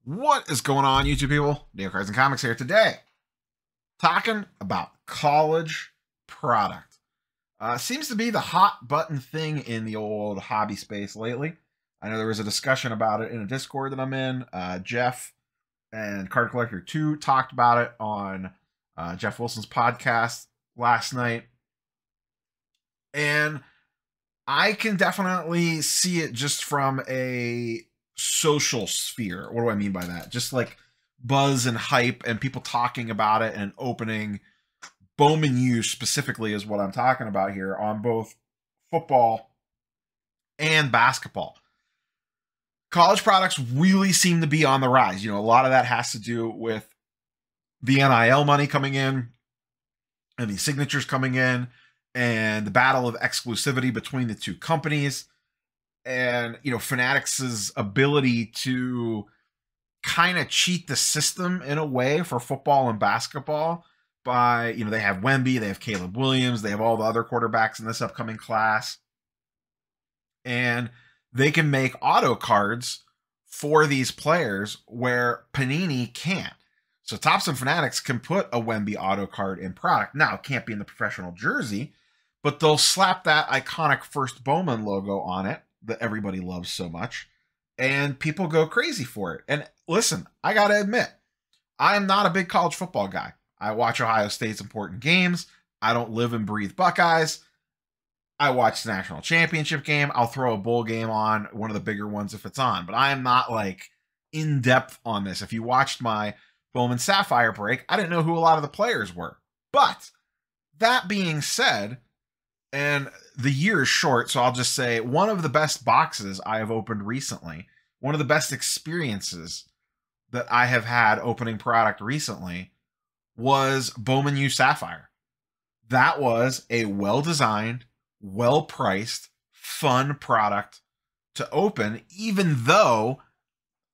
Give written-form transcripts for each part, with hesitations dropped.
What is going on, YouTube people? Neo Cards and Comics here today, talking about college product. Seems to be the hot button thing in the old hobby space lately. I know there was a discussion about it in a Discord that I'm in. Jeff and Card Collector 2 talked about it on Jeff Wilson's podcast last night. And I can definitely see it just from a social sphere. What do I mean by that? Just like buzz and hype and people talking about it and opening. Bowman U specifically is what I'm talking about here on both football and basketball. College products really seem to be on the rise. You know, a lot of that has to do with the NIL money coming in and the signatures coming in and the battle of exclusivity between the two companies. And, you know, Fanatics' ability to kind of cheat the system in a way for football and basketball by, you know, they have Wemby, they have Caleb Williams, they have all the other quarterbacks in this upcoming class. And they can make auto cards for these players where Panini can't. So Topps and Fanatics can put a Wemby auto card in product. Now, it can't be in the professional jersey, but they'll slap that iconic first Bowman logo on it that everybody loves so much, and people go crazy for it. And listen, I gotta admit, I am not a big college football guy. I watch Ohio State's important games. I don't live and breathe Buckeyes. I watch the national championship game. I'll throw a bowl game on, one of the bigger ones if it's on, but I am not like in depth on this. If you watched my Bowman Sapphire break, I didn't know who a lot of the players were. But that being said, and the year is short, so I'll just say one of the best boxes I have opened recently, one of the best experiences that I have had opening product recently was Bowman U Sapphire. That was a well-designed, well-priced, fun product to open, even though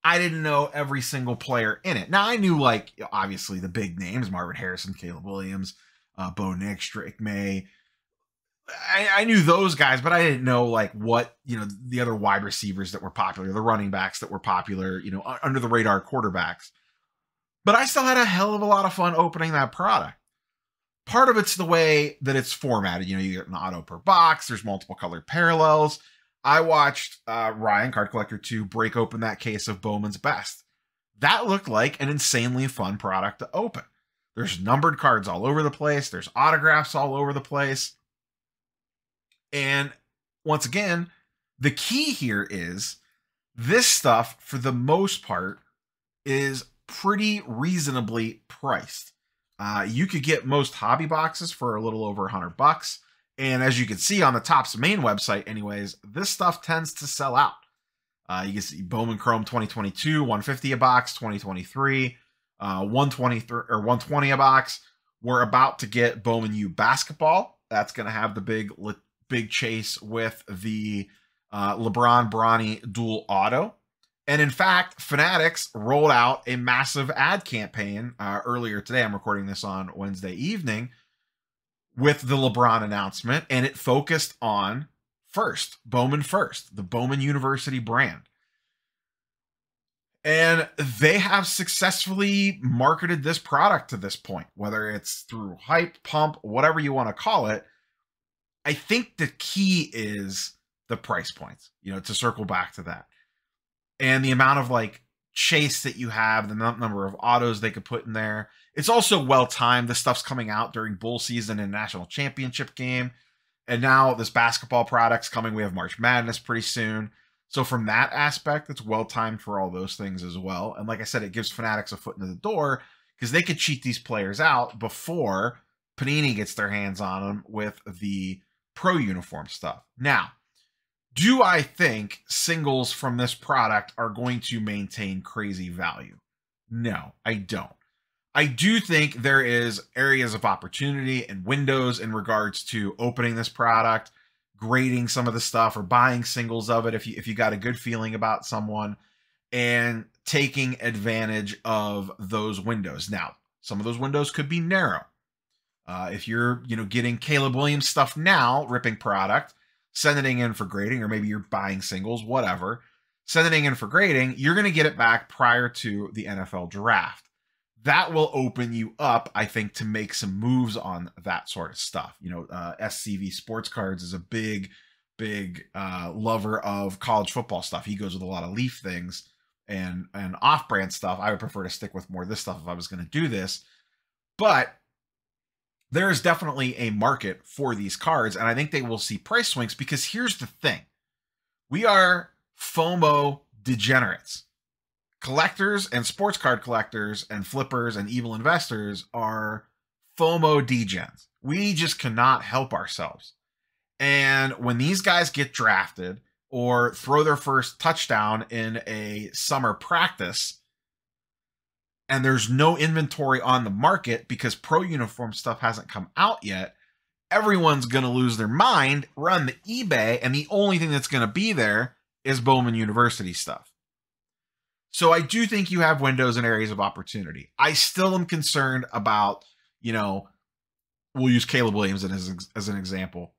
I didn't know every single player in it. Now, I knew, like, obviously the big names, Marvin Harrison, Caleb Williams, Bo Nix, Drake May. I knew those guys, but I didn't know like what, you know, the other wide receivers that were popular, the running backs that were popular, you know, under the radar quarterbacks. But I still had a hell of a lot of fun opening that product. Part of it's the way that it's formatted. You know, you get an auto per box. There's multiple colored parallels. I watched Ryan, Card Collector 2, break open that case of Bowman's Best. That looked like an insanely fun product to open. There's numbered cards all over the place. There's autographs all over the place. And once again, the key here is this stuff, for the most part, is pretty reasonably priced. You could get most hobby boxes for a little over $100. And as you can see on the Topps main website anyways, this stuff tends to sell out. You can see Bowman Chrome 2022, $150 a box, 2023, $120 or $120 a box. We're about to get Bowman U Basketball. That's going to have the big chase with the LeBron Bronny dual auto. And in fact, Fanatics rolled out a massive ad campaign earlier today. I'm recording this on Wednesday evening with the LeBron announcement, and it focused on Bowman First, the Bowman University brand. And they have successfully marketed this product to this point, whether it's through hype, pump, whatever you want to call it. I think the key is the price points, you know, to circle back to that. And the amount of like chase that you have, the number of autos they could put in there. It's also well-timed. This stuff's coming out during bowl season and national championship game. And now this basketball product's coming. We have March Madness pretty soon. So from that aspect, it's well-timed for all those things as well. And like I said, it gives Fanatics a foot in the door because they could cheat these players out before Panini gets their hands on them with the pro uniform stuff. Now, do I think singles from this product are going to maintain crazy value? No, I don't. I do think there is areas of opportunity and windows in regards to opening this product, grading some of the stuff, or buying singles of it if you got a good feeling about someone, and taking advantage of those windows. Now, some of those windows could be narrow. If you're, you know, getting Caleb Williams stuff now, ripping product, sending it in for grading, or maybe you're buying singles, whatever, send it in for grading, you're going to get it back prior to the NFL draft. That will open you up, I think, to make some moves on that sort of stuff. You know, SCV Sports Cards is a big lover of college football stuff. He goes with a lot of Leaf things and off-brand stuff. I would prefer to stick with more of this stuff if I was going to do this. But there is definitely a market for these cards, and I think they will see price swings because here's the thing. We are FOMO degenerates. Collectors and sports card collectors and flippers and evil investors are FOMO degens. We just cannot help ourselves. And when these guys get drafted or throw their first touchdown in a summer practice and there's no inventory on the market because pro uniform stuff hasn't come out yet, everyone's going to lose their mind, run the eBay, and the only thing that's going to be there is Bowman University stuff. So I do think you have windows and areas of opportunity. I still am concerned about, you know, we'll use Caleb Williams as an example,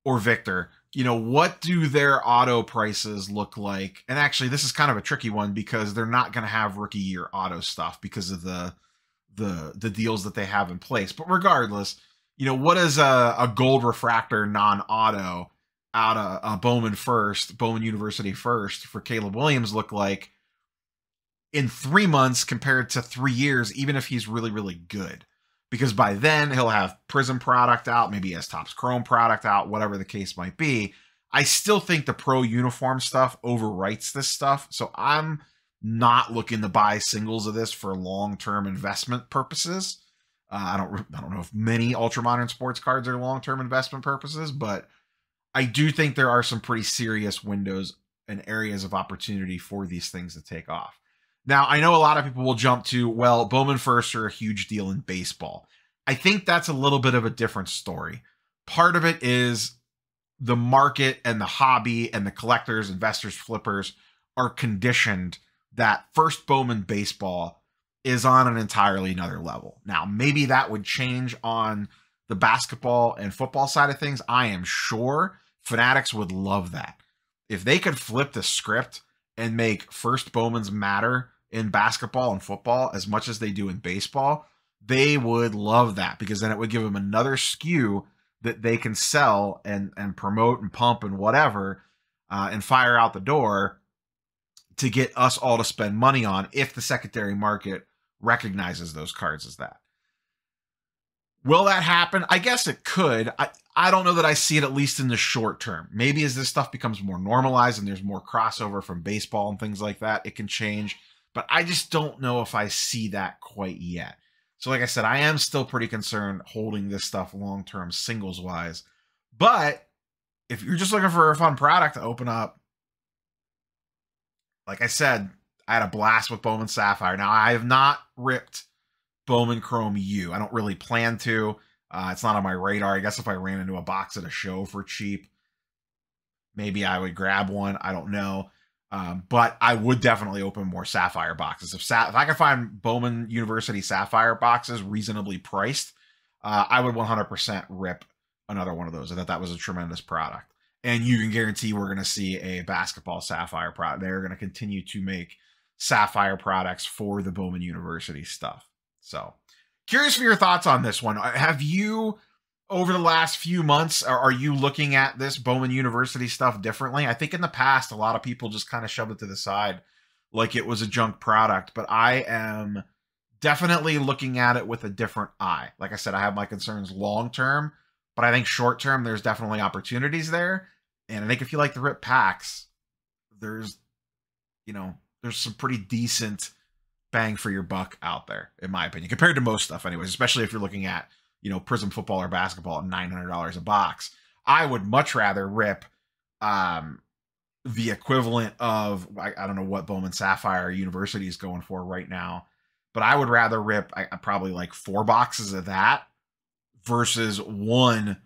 or Victor. You know, what do their auto prices look like? And actually, this is kind of a tricky one because they're not going to have rookie year auto stuff because of the deals that they have in place. But regardless, you know, what does a gold refractor non-auto out of Bowman University first for Caleb Williams look like in 3 months compared to 3 years, even if he's really, really good? Because by then he'll have Prism product out, maybe he has Topps Chrome product out, whatever the case might be. I still think the pro uniform stuff overwrites this stuff. So I'm not looking to buy singles of this for long-term investment purposes. I don't know if many ultra modern sports cards are long-term investment purposes, but I do think there are some pretty serious windows and areas of opportunity for these things to take off. Now, I know a lot of people will jump to, well, Bowman firsts are a huge deal in baseball. I think that's a little bit of a different story. Part of it is the market and the hobby and the collectors, investors, flippers are conditioned that first Bowman baseball is on an entirely another level. Now, maybe that would change on the basketball and football side of things. I am sure Fanatics would love that. If they could flip the script and make first Bowmans matter in basketball and football as much as they do in baseball, they would love that because then it would give them another SKU that they can sell and promote and pump and whatever and fire out the door to get us all to spend money on if the secondary market recognizes those cards as that. Will that happen? I guess it could. I don't know that I see it, at least in the short term. Maybe as this stuff becomes more normalized and there's more crossover from baseball and things like that, it can change. But I just don't know if I see that quite yet. So like I said, I am still pretty concerned holding this stuff long-term singles-wise. But if you're just looking for a fun product to open up, like I said, I had a blast with Bowman Sapphire. Now, I have not ripped Bowman Chrome U. I don't really plan to. It's not on my radar. I guess if I ran into a box at a show for cheap, maybe I would grab one. I don't know. But I would definitely open more Sapphire boxes. If I can find Bowman University Sapphire boxes reasonably priced, I would 100% rip another one of those. I thought that was a tremendous product. And you can guarantee we're going to see a basketball Sapphire product. They're going to continue to make Sapphire products for the Bowman University stuff. So, curious for your thoughts on this one. Have you, over the last few months, are you looking at this Bowman University stuff differently? I think in the past, a lot of people just kind of shoved it to the side like it was a junk product, but I am definitely looking at it with a different eye. Like I said, I have my concerns long-term, but I think short-term, there's definitely opportunities there. And I think if you like the rip packs, there's some pretty decent bang for your buck out there, in my opinion, compared to most stuff anyways, especially if you're looking at, Prism football or basketball at $900 a box. I would much rather rip the equivalent of, I don't know what Bowman Sapphire University is going for right now, but I would rather rip probably like 4 boxes of that versus one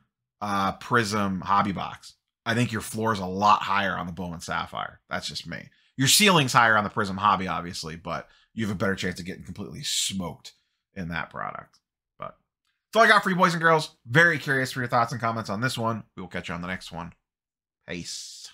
Prism hobby box. I think your floor is a lot higher on the Bowman Sapphire. That's just me. Your ceiling's higher on the Prism hobby, obviously, but you have a better chance of getting completely smoked in that product. But that's all I got for you, boys and girls. Very curious for your thoughts and comments on this one. We will catch you on the next one. Peace.